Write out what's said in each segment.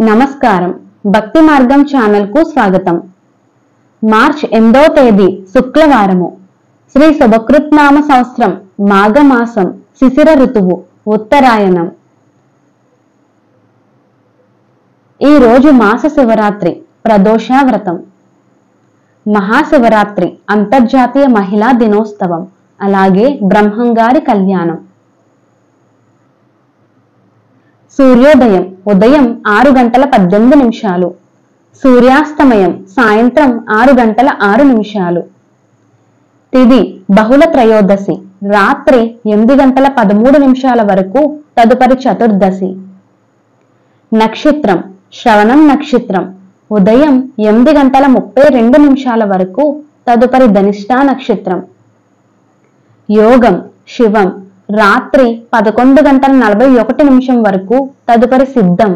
నమస్కారం. భక్తి మార్గం ఛానల్ కు స్వాగతం. మార్చ్ 8వ తేదీ శుక్రవారము. శ్రీ శుభకృత్నామ సంవత్సరం మాఘమాసం శిశిర ఋతువు ఉత్తరాయణం. ఈ రోజు మాస శివరాత్రి ప్రదోష వ్రతం. మహాశివరాత్రి అంతర్జాతీయ మహిళా దినోత్సవం, అలాగే బ్రహ్మంగారి కళ్యాణం. సూర్యోదయం ఉదయం 6:18. సూర్యాస్తమయం సాయంత్రం 6:06. తిథి బహుళ త్రయోదశి రాత్రి 8:13 వరకు, తదుపరి చతుర్దశి. నక్షత్రం శ్రవణం నక్షత్రం ఉదయం 8:32 వరకు, తదుపరి ధనిష్టా నక్షత్రం. యోగం శివం రాత్రి 11:41 వరకు, తదుపరి సిద్ధం.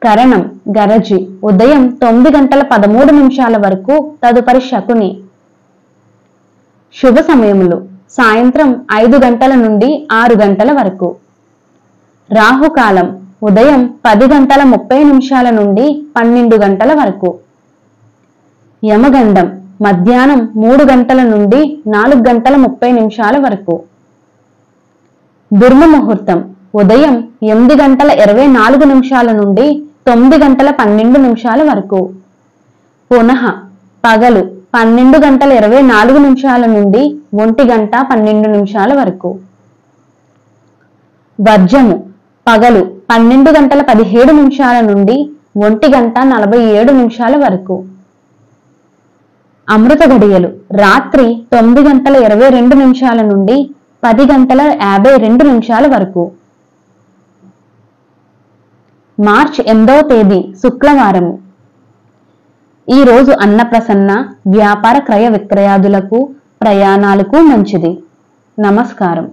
కరణం గరజి ఉదయం 9:13 వరకు, తదుపరి శకుని. శుభ సమయములు సాయంత్రం 5 గంటల నుండి 6 గంటల వరకు. రాహుకాలం ఉదయం 10:30 నుండి 12 గంటల వరకు. యమగండం మధ్యాహ్నం 3 గంటల నుండి 4:30 వరకు. దుర్మ ముహూర్తం ఉదయం 8:24 నుండి 9:12 వరకు. పునః పగలు 12:24 నుండి 1:12 వరకు. వర్జము పగలు 12:17 నుండి 1:47 వరకు. అమృత గడియలు రాత్రి 9:22 నుండి 10:52 వరకు. మార్చ్ 8వ తేదీ శుక్రవారము. ఈ రోజు అన్నప్రసన్న, వ్యాపార క్రయ విక్రయాదులకు, ప్రయాణాలకు మంచిది. నమస్కారం.